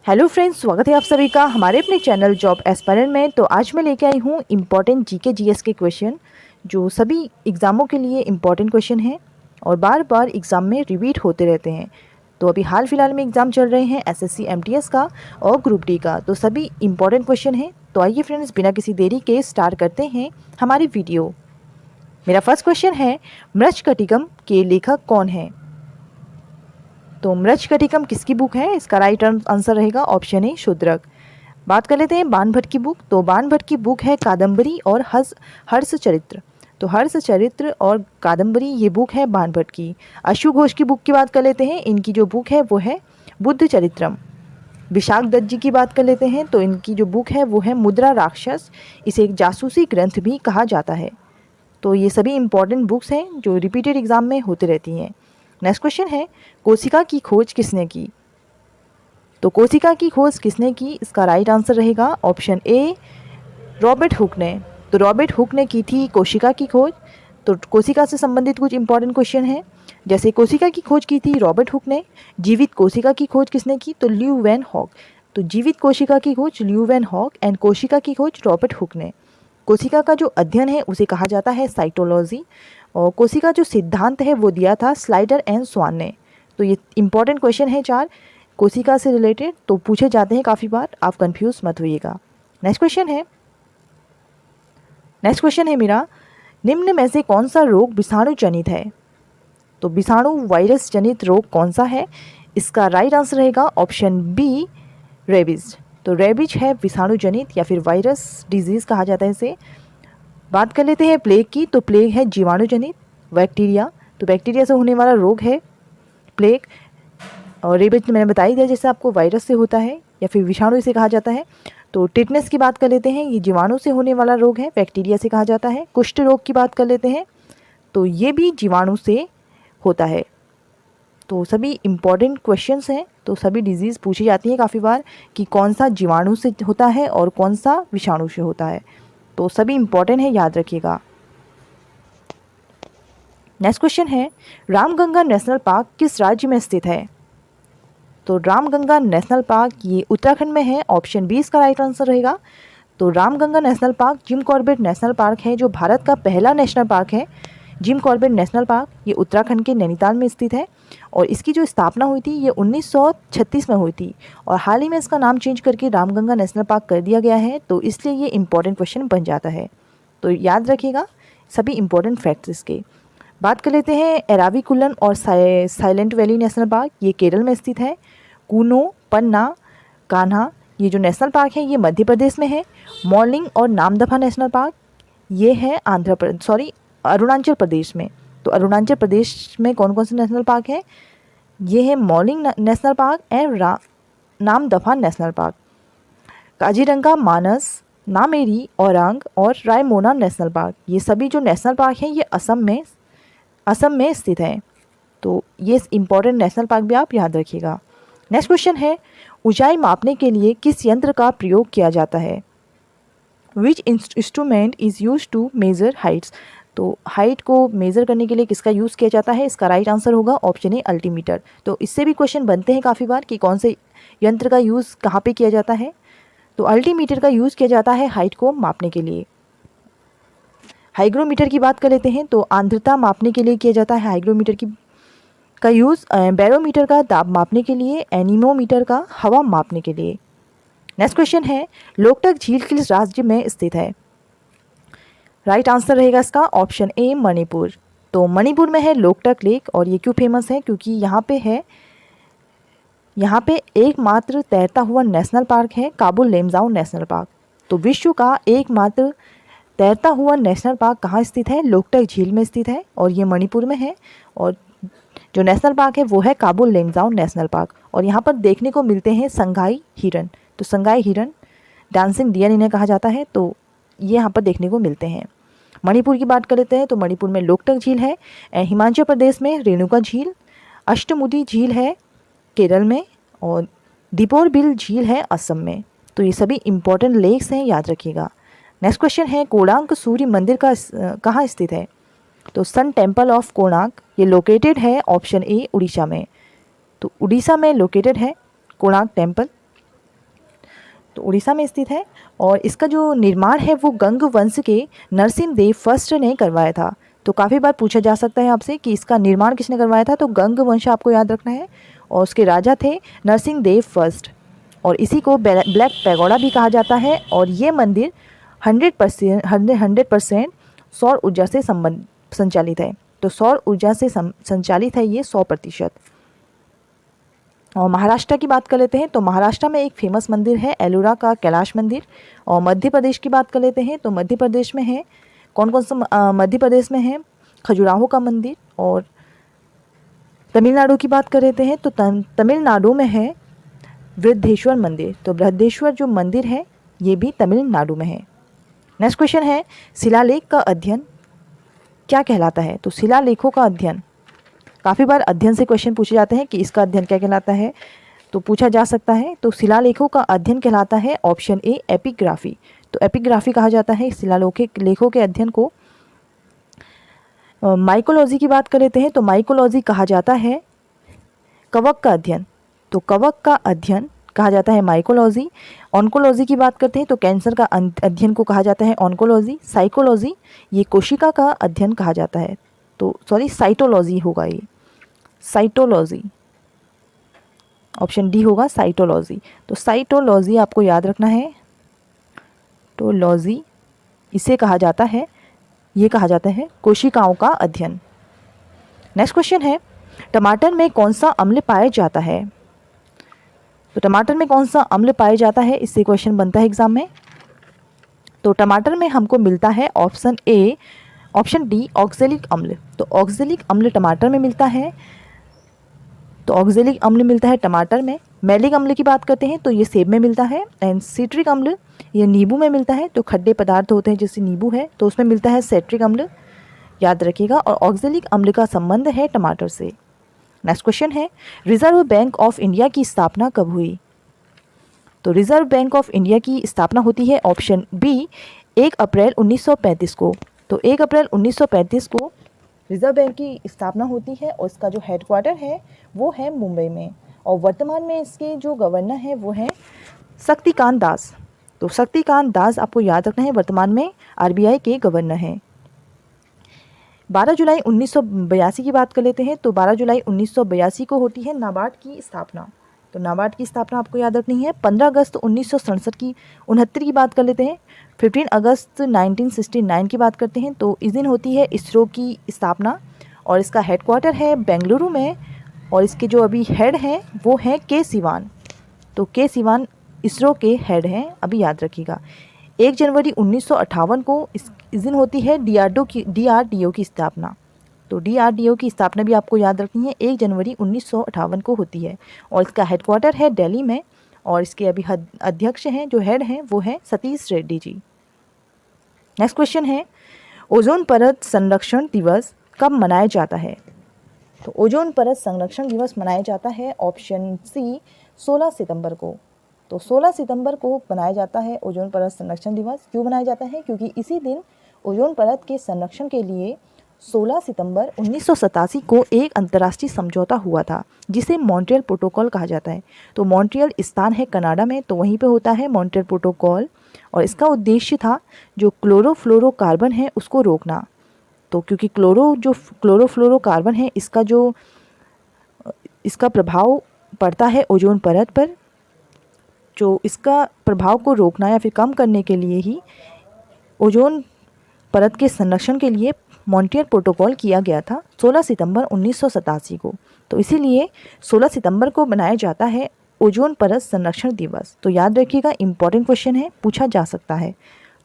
Hello friends, स्वागत है आप सभी का हमारे अपने चैनल जॉब एस्पायरेंट में। तो आज मैं लेके आई हूँ इम्पॉर्टेंट जीके जीएस के क्वेश्चन जो सभी एग्ज़ामों के लिए इम्पॉर्टेंट क्वेश्चन हैं और बार बार एग्ज़ाम में रिपीट होते रहते हैं। तो अभी हाल फिलहाल में एग्ज़ाम चल रहे हैं एसएससी एमटीएस का और ग्रुप डी का, तो सभी इम्पॉर्टेंट क्वेश्चन हैं। तो आइए फ्रेंड्स, बिना किसी देरी के स्टार्ट करते हैं हमारी वीडियो। मेरा फर्स्ट क्वेश्चन है, मृच्छकटिकम के लेखक कौन है? तो मृच्छकटिकम किसकी बुक है? इसका राइट आंसर रहेगा ऑप्शन ए शूद्रक। बात कर लेते हैं बाण भट्ट की बुक। तो बाण भट्ट की बुक है कादम्बरी और हर्ष चरित्र। तो हर्ष चरित्र और कादम्बरी ये बुक है बाण भट्ट की। अशु घोष की बुक की बात कर लेते हैं, इनकी जो बुक है वो है बुद्ध चरित्रम। विशाख दत्त जी की बात कर लेते हैं, तो इनकी जो बुक है वो है मुद्रा राक्षस। इसे एक जासूसी ग्रंथ भी कहा जाता है। तो ये सभी इंपॉर्टेंट बुक्स हैं जो रिपीटेड एग्जाम में होती रहती हैं। नेक्स्ट क्वेश्चन है, कोशिका की खोज किसने की? तो कोशिका की खोज किसने की? इसका राइट आंसर रहेगा ऑप्शन ए रॉबर्ट हुक ने। तो रॉबर्ट हुक ने की थी कोशिका की खोज। तो कोशिका से संबंधित कुछ इंपॉर्टेंट क्वेश्चन हैं, जैसे कोशिका की खोज की थी रॉबर्ट हुक ने। जीवित कोशिका की खोज किसने की? तो ल्यू वैन हॉक। तो जीवित कोशिका की खोज ल्यू वैन हॉक एंड कोशिका की खोज रॉबर्ट हुक ने। कोशिका का जो अध्ययन है उसे कहा जाता है साइटोलॉजी और कोशिका जो सिद्धांत है वो दिया था स्लाइडर एंड स्वान ने। तो ये इंपॉर्टेंट क्वेश्चन है 4 कोशिका से रिलेटेड, तो पूछे जाते हैं काफ़ी बार, आप कंफ्यूज मत होइएगा। नेक्स्ट क्वेश्चन है मेरा, निम्न में से कौन सा रोग विषाणु जनित है? तो विषाणु वायरस जनित रोग कौन सा है? इसका राइट आंसर रहेगा ऑप्शन बी रेबीज। तो रेबीज है विषाणु जनित या फिर वायरस डिजीज़ कहा जाता है इसे। बात कर लेते हैं प्लेग की। तो प्लेग है जीवाणु जनित बैक्टीरिया। तो बैक्टीरिया से होने वाला रोग है प्लेग। और रेबीज मैंने बता ही दिया, जैसे आपको वायरस से होता है या फिर विषाणु इसे कहा जाता है। तो टिटनेस की बात कर लेते हैं, ये जीवाणु से होने वाला रोग है, बैक्टीरिया से कहा जाता है। कुष्ठ रोग की बात कर लेते हैं, तो ये भी जीवाणु से होता है। तो सभी इम्पॉर्टेंट क्वेश्चंस हैं, तो सभी डिजीज़ पूछी जाती है काफ़ी बार कि कौन सा जीवाणु से होता है और कौन सा विषाणु से होता है। तो सभी इम्पॉर्टेंट है, याद रखिएगा। नेक्स्ट क्वेश्चन है, रामगंगा नेशनल पार्क किस राज्य में स्थित है? तो रामगंगा नेशनल पार्क ये उत्तराखंड में है। ऑप्शन बी इसका राइट आंसर रहेगा। तो Ramganga national park Jim Corbett national park है जो भारत का पहला नेशनल पार्क है। जिम कॉर्बेट नेशनल पार्क ये उत्तराखंड के नैनीताल में स्थित है और इसकी जो स्थापना हुई थी ये 1936 में हुई थी और हाल ही में इसका नाम चेंज करके रामगंगा नेशनल पार्क कर दिया गया है। तो इसलिए ये इंपॉर्टेंट क्वेश्चन बन जाता है, तो याद रखिएगा सभी इंपॉर्टेंट फैक्ट्स इसके। बात कर लेते हैं एराविकुलन और साइलेंट वैली नेशनल पार्क, ये केरल में स्थित है। कूनो, पन्ना, कान्हा ये जो नेशनल पार्क है ये मध्य प्रदेश में है। मॉर्निंग और नामदफा नेशनल पार्क ये है अरुणाचल प्रदेश में। तो अरुणाचल प्रदेश में कौन कौन से नेशनल पार्क है? ये है morning national park and Namdapha national park. Kaziranga, Manas, Nameri, Orang और रायमोना नेशनल पार्क ये सभी जो नेशनल पार्क हैं ये असम में स्थित है। तो ये इंपॉर्टेंट नेशनल पार्क भी आप याद रखिएगा। नेक्स्ट क्वेश्चन है, ऊंचाई मापने के लिए किस यंत्र का प्रयोग किया जाता है? Which instrument is use to measure heights? तो हाइट को मेज़र करने के लिए किसका यूज़ किया जाता है? इसका राइट आंसर होगा ऑप्शन ए अल्टीमीटर। तो इससे भी क्वेश्चन बनते हैं काफ़ी बार कि कौन से यंत्र का यूज़ कहाँ पे किया जाता है। तो अल्टीमीटर का यूज़ किया जाता है हाइट को मापने के लिए। हाइग्रोमीटर की बात कर लेते हैं, तो आर्द्रता मापने के लिए किया जाता है हाइग्रोमीटर का यूज़। बैरोमीटर का दाब मापने के लिए, एनीमोमीटर का हवा मापने के लिए। नेक्स्ट क्वेश्चन है, लोकटक झील किस राज्य में स्थित है? राइट आंसर रहेगा इसका ऑप्शन ए मणिपुर। तो मणिपुर में है लोकटक लेक और ये क्यों फेमस है? क्योंकि यहाँ पे एकमात्र तैरता हुआ नेशनल पार्क है काबुल लेमजाओ नेशनल पार्क। तो विश्व का एकमात्र तैरता हुआ नेशनल पार्क कहाँ स्थित है? लोकटक झील में स्थित है और ये मणिपुर में है। और जो नेशनल पार्क है वो है काबुल लेमजाओ नेशनल पार्क और यहाँ पर देखने को मिलते हैं संगाई हिरन। तो संगाई हिरन, डांसिंग डियर इन्हें कहा जाता है, तो ये यहाँ पर देखने को मिलते हैं। मणिपुर की बात कर लेते हैं, तो मणिपुर में लोकटक झील है। हिमाचल प्रदेश में रेणुका झील, अष्टमुदी झील है केरल में और दीपोर बिल झील है असम में। तो ये सभी इंपॉर्टेंट लेक्स हैं, याद रखिएगा। नेक्स्ट क्वेश्चन है, कोणार्क सूर्य मंदिर का कहाँ स्थित है? तो सन टेम्पल ऑफ कोणार्क ये लोकेटेड है ऑप्शन ए उड़ीसा में। तो उड़ीसा में लोकेटेड है कोणार्क टेम्पल। तो उड़ीसा में स्थित है। और इसका जो निर्माण है वो गंग वंश के नरसिम्हदेव फर्स्ट ने करवाया था। तो काफ़ी बार पूछा जा सकता है आपसे कि इसका निर्माण किसने करवाया था, तो गंग वंश आपको याद रखना है और उसके राजा थे नरसिम्हदेव फर्स्ट। और इसी को ब्लैक पैगोडा भी कहा जाता है। और ये मंदिर 100% सौर ऊर्जा से संचालित है। तो सौर ऊर्जा से संचालित है ये 100%। और महाराष्ट्र की बात कर लेते हैं तो महाराष्ट्र में एक फेमस मंदिर है एलोरा का कैलाश मंदिर। और मध्य प्रदेश की बात कर लेते हैं तो मध्य प्रदेश में है कौन कौन सा मध्य प्रदेश में है खजुराहो का मंदिर। और तमिलनाडु की बात कर लेते हैं तो तमिलनाडु में है बृहदेश्वर मंदिर। तो बृहदेश्वर जो मंदिर है ये भी तमिलनाडु में है। नेक्स्ट क्वेश्चन है शिलालेख का अध्ययन क्या कहलाता है। तो शिलालेखों का अध्ययन, काफ़ी बार अध्ययन से क्वेश्चन पूछे जाते हैं कि इसका अध्ययन क्या कहलाता है, तो पूछा जा सकता है। तो शिलालेखों का अध्ययन कहलाता है ऑप्शन ए एपिग्राफी। तो एपिग्राफी कहा जाता है शिलालेखों के अध्ययन को। माइकोलॉजी की बात कर लेते हैं तो माइकोलॉजी कहा जाता है कवक का अध्ययन। तो कवक का अध्ययन कहा जाता है माइकोलॉजी। ऑन्कोलॉजी की बात करते हैं तो कैंसर का अध्ययन को कहा जाता है ऑन्कोलॉजी। साइकोलॉजी ये कोशिका का अध्ययन कहा जाता है, तो सॉरी साइटोलॉजी होगा ये, साइटोलॉजी, ऑप्शन डी होगा साइटोलॉजी। तो साइटोलॉजी आपको याद रखना है, टोलॉजी इसे कहा जाता है, ये कहा जाता है कोशिकाओं का अध्ययन। नेक्स्ट क्वेश्चन है टमाटर में कौन सा अम्ल पाया जाता है। तो टमाटर में कौन सा अम्ल पाया जाता है, इससे क्वेश्चन बनता है एग्जाम में। तो टमाटर में हमको मिलता है option A, option D oxalic अम्ल। तो ऑक्जेलिक अम्ल टमाटर में मिलता है, तो ऑक्जेलिक अम्ल मिलता है टमाटर में। मैलिक अम्ल की बात करते हैं तो ये सेब में मिलता है। एंड सिट्रिक अम्ल ये नींबू में मिलता है, तो खड्डे पदार्थ होते हैं जैसे नींबू है तो उसमें मिलता है सिट्रिक अम्ल, याद रखिएगा। और ऑक्जेलिक अम्ल का संबंध है टमाटर से। नेक्स्ट क्वेश्चन है रिजर्व बैंक ऑफ इंडिया की स्थापना कब हुई। तो रिजर्व बैंक ऑफ इंडिया की स्थापना होती है ऑप्शन बी 1 अप्रैल 1935 को। तो 1 अप्रैल 1935 को रिजर्व बैंक की स्थापना होती है और इसका जो हेडक्वार्टर है वो है मुंबई में। और वर्तमान में इसके जो गवर्नर हैं वो हैं शक्तिकांत दास। तो शक्तिकांत दास आपको याद रखना है वर्तमान में आरबीआई के गवर्नर हैं। 12 जुलाई 1982 की बात कर लेते हैं तो 12 जुलाई 1982 को होती है नाबार्ड की स्थापना। तो नाबार्ड की स्थापना आपको याद रखनी है। 15 अगस्त 1967 की 69 की बात कर लेते हैं। 15 अगस्त 1969 की बात करते हैं तो इस दिन होती है इसरो की स्थापना और इसका हेडक्वार्टर है बेंगलुरु में। और इसके जो अभी हेड हैं वो हैं के सिवान। तो के सिवान इसरो के हेड हैं, अभी याद रखिएगा। 1 जनवरी 1958 को इस दिन होती है डीआरडीओ की स्थापना। तो डीआरडीओ की स्थापना भी आपको याद रखनी है, 1 जनवरी 1958 को होती है और इसका हेडक्वार्टर है दिल्ली में। और इसके अभी अध्यक्ष हैं, जो हेड हैं वो हैं सतीश रेड्डी जी। नेक्स्ट क्वेश्चन है ओजोन परत संरक्षण दिवस कब मनाया जाता है। तो ओजोन परत संरक्षण दिवस मनाया जाता है ऑप्शन सी 16 सितंबर को। तो 16 सितंबर को मनाया जाता है ओजोन परत संरक्षण दिवस। क्यों मनाया जाता है, क्योंकि इसी दिन ओजोन परत के संरक्षण के लिए 16 सितंबर 1987 को एक अंतर्राष्ट्रीय समझौता हुआ था जिसे मॉन्ट्रियल प्रोटोकॉल कहा जाता है। तो मॉन्ट्रियल स्थान है कनाडा में, तो वहीं पे होता है मॉन्ट्रियल प्रोटोकॉल। और इसका उद्देश्य था जो क्लोरोफ्लोरोकार्बन है उसको रोकना। तो क्योंकि क्लोरोफ्लोरोकार्बन है इसका प्रभाव पड़ता है ओजोन परत पर, जो इसका प्रभाव को रोकना या फिर कम करने के लिए ही ओजोन परत के संरक्षण के लिए मॉन्ट्रियल प्रोटोकॉल किया गया था 16 सितंबर 1987 को। तो इसीलिए 16 सितंबर को मनाया जाता है ओजोन परत संरक्षण दिवस। तो याद रखिएगा, इंपॉर्टेंट क्वेश्चन है, पूछा जा सकता है।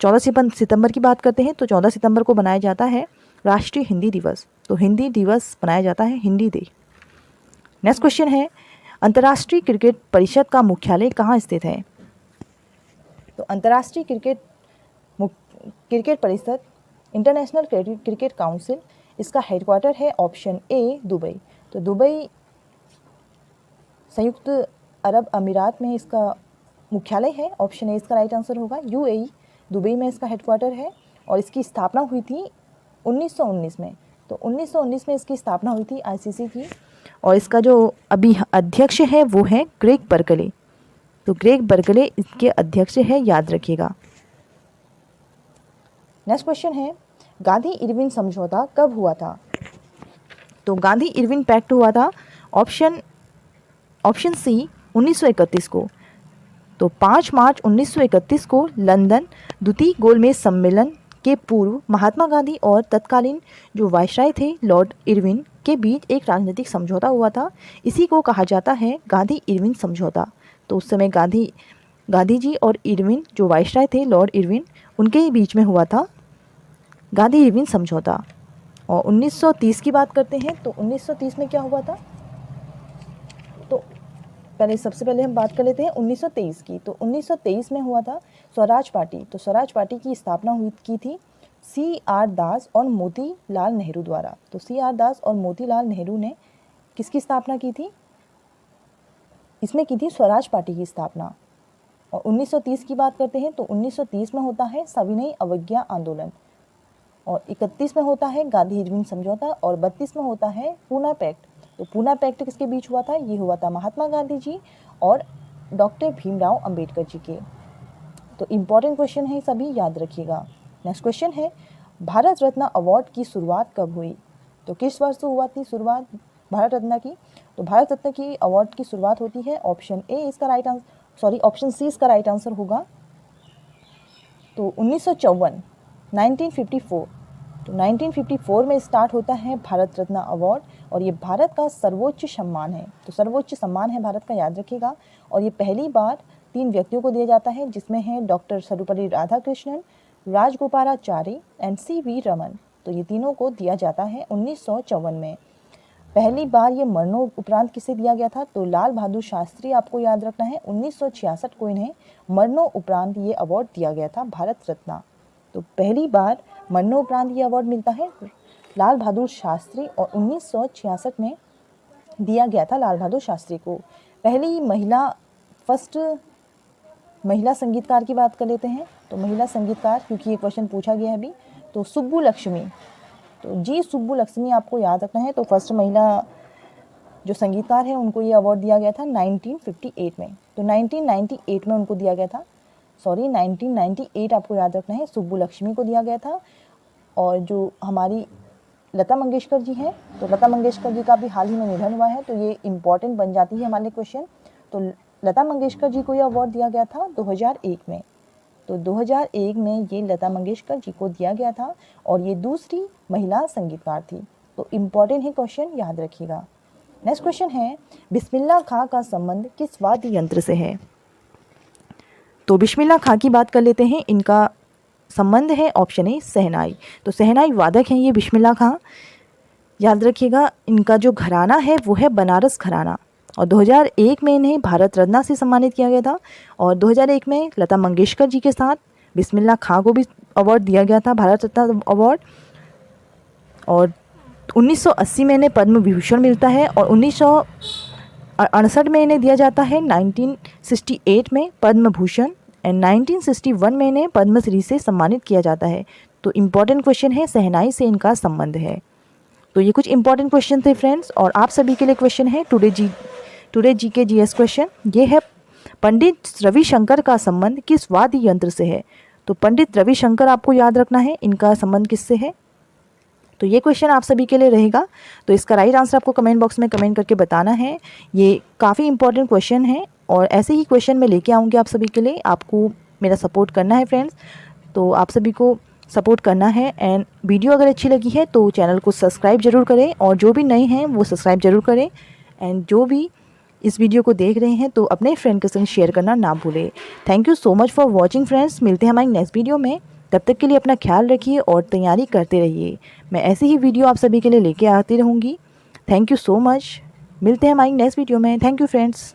14 सितंबर की बात करते हैं तो 14 सितंबर को मनाया जाता है राष्ट्रीय हिंदी दिवस। तो हिंदी दिवस मनाया जाता है हिंदी डे। नेक्स्ट क्वेश्चन है अंतर्राष्ट्रीय क्रिकेट परिषद का मुख्यालय कहाँ स्थित है। तो अंतर्राष्ट्रीय क्रिकेट परिषद इंटरनेशनल क्रिकेट काउंसिल, इसका हेडक्वार्टर है ऑप्शन ए दुबई। तो दुबई संयुक्त अरब अमीरात में इसका मुख्यालय है, ऑप्शन ए इसका राइट आंसर होगा। यूएई दुबई में इसका हेडक्वार्टर है और इसकी स्थापना हुई थी 1919 में। तो 1919 में इसकी स्थापना हुई थी आईसीसी की। और इसका जो अभी अध्यक्ष है वो है ग्रेग बर्कले। तो ग्रेग बर्कले इसके अध्यक्ष है, याद रखिएगा। नेक्स्ट क्वेश्चन है, गांधी इरविन समझौता कब हुआ था? तो गांधी इरविन पैक्ट हुआ था ऑप्शन सी 1931 को। तो 5 मार्च 1931 को लंदन द्वितीय गोलमेज सम्मेलन के पूर्व महात्मा गांधी और तत्कालीन जो वायसराय थे लॉर्ड इरविन के बीच एक राजनीतिक समझौता हुआ था। इसी को कहा जाता है गांधी इरविन समझौता। तो उस समय गांधी जी और इरविन जो वायसराय थे लॉर्ड इरविन, उनके बीच में हुआ था गांधी इरविन समझौता। और 1930 की बात करते हैं तो 1930 में क्या हुआ था? तो सबसे पहले हम बात कर लेते हैं 1923 की। तो 1923 में हुआ था स्वराज पार्टी। तो स्वराज पार्टी की स्थापना की थी CR दास और मोतीलाल नेहरू द्वारा। तो CR दास और मोतीलाल नेहरू ने किसकी स्थापना की थी? इसमें की थी स्वराज पार्टी की स्थापना। और 1930 की बात करते हैं तो 1930 में होता है सविनय अवज्ञा आंदोलन, और 31 में होता है गांधी इरविन समझौता, और 32 में होता है पूना पैक्ट। तो पूना पैक्ट किसके बीच हुआ था? ये हुआ था महात्मा गांधी जी और डॉक्टर भीमराव अंबेडकर जी के। तो इम्पॉर्टेंट क्वेश्चन है, सभी याद रखिएगा। नेक्स्ट क्वेश्चन है, भारत रत्न अवार्ड की शुरुआत कब हुई? तो किस वर्ष से हुआ थी शुरुआत भारत रत्न की? तो भारत रत्न की अवार्ड की शुरुआत होती है ऑप्शन सी इसका राइट आंसर होगा। तो 1954 1954। तो 1954 में स्टार्ट होता है भारत रत्न अवार्ड, और ये भारत का सर्वोच्च सम्मान है। तो सर्वोच्च सम्मान है भारत का, याद रखिएगा। और ये पहली बार 3 व्यक्तियों को दिया जाता है, जिसमें है doctor Sarvepalli Radhakrishnan, Rajagopalachari and CV Raman. तो ये तीनों को दिया जाता है 1954 में। पहली बार ये मरणोपरांत किसे दिया गया था? तो लाल बहादुर शास्त्री, आपको याद रखना है 1966 को इन्हें मरणोपरांत ये अवार्ड दिया गया था भारत रत्न। तो पहली बार मरणोपरांत ये अवार्ड मिलता है लाल बहादुर शास्त्री, और 1966 में दिया गया था लाल बहादुर शास्त्री को। पहली फर्स्ट महिला संगीतकार की बात कर लेते हैं। तो महिला संगीतकार, क्योंकि ये क्वेश्चन पूछा गया है अभी, तो सुब्बुलक्ष्मी। तो जी सुब्बुलक्ष्मी आपको याद रखना है। तो फर्स्ट महिला जो संगीतकार है उनको ये अवार्ड दिया गया था 1958 में। तो 1998 में उनको दिया गया था, 1998 आपको याद रखना है, सुब्बुलक्ष्मी को दिया गया था। और जो हमारी लता मंगेशकर जी हैं, तो लता मंगेशकर जी का भी हाल ही में निधन हुआ है, तो ये इम्पॉर्टेंट बन जाती है हमारे क्वेश्चन। तो लता मंगेशकर जी को ये अवार्ड दिया गया था 2001 में। तो 2001 में ये लता मंगेशकर जी को दिया गया था, और ये दूसरी महिला संगीतकार थी। तो इम्पॉर्टेंट है क्वेश्चन, याद रखिएगा। नेक्स्ट क्वेश्चन है, बिस्मिल्लाह खां का संबंध किस वाद्य यंत्र से है? तो बिस्मिल्लाह खां की बात कर लेते हैं। इनका संबंध है ऑप्शन ए शहनाई। तो शहनाई वादक हैं ये बिस्मिल्लाह खां, याद रखिएगा। इनका जो घराना है वो है बनारस घराना, और 2001 में इन्हें भारत रत्न से सम्मानित किया गया था। और 2001 में लता मंगेशकर जी के साथ बिस्मिल्लाह खां को भी अवार्ड दिया गया था, भारत रत्न अवार्ड। और 1980 में इन्हें पद्म विभूषण मिलता है, और 1968 में इन्हें दिया जाता है, 1968 में पद्म भूषण, एंड 1961 में इन्हें पद्मश्री से सम्मानित किया जाता है। तो इम्पॉर्टेंट क्वेश्चन है, शहनाई से इनका संबंध है। तो ये कुछ इंपॉर्टेंट क्वेश्चन थे फ्रेंड्स, और आप सभी के लिए क्वेश्चन है टुडे GK GS क्वेश्चन। ये है, पंडित रविशंकर का संबंध किस वाद्य यंत्र से है? तो पंडित रविशंकर आपको याद रखना है, इनका संबंध किससे है? तो ये क्वेश्चन आप सभी के लिए रहेगा। तो इसका राइट आंसर आपको कमेंट बॉक्स में कमेंट करके बताना है। ये काफ़ी इंपॉर्टेंट क्वेश्चन है, और ऐसे ही क्वेश्चन मैं लेके आऊँगी आप सभी के लिए। आपको मेरा सपोर्ट करना है फ्रेंड्स, तो आप सभी को सपोर्ट करना है। एंड वीडियो अगर अच्छी लगी है तो चैनल को सब्सक्राइब जरूर करें, और जो भी नए हैं वो सब्सक्राइब जरूर करें। एंड जो भी इस वीडियो को देख रहे हैं तो अपने फ्रेंड के संग शेयर करना ना भूलें। Thank you so much for watching friends. मिलते हैं हमारी नेक्स्ट वीडियो में, तब तक के लिए अपना ख्याल रखिए और तैयारी करते रहिए। मैं ऐसी ही वीडियो आप सभी के लिए लेके आती रहूँगी। Thank you so much. मिलते हैं हमारी नेक्स्ट वीडियो में। Thank you friends.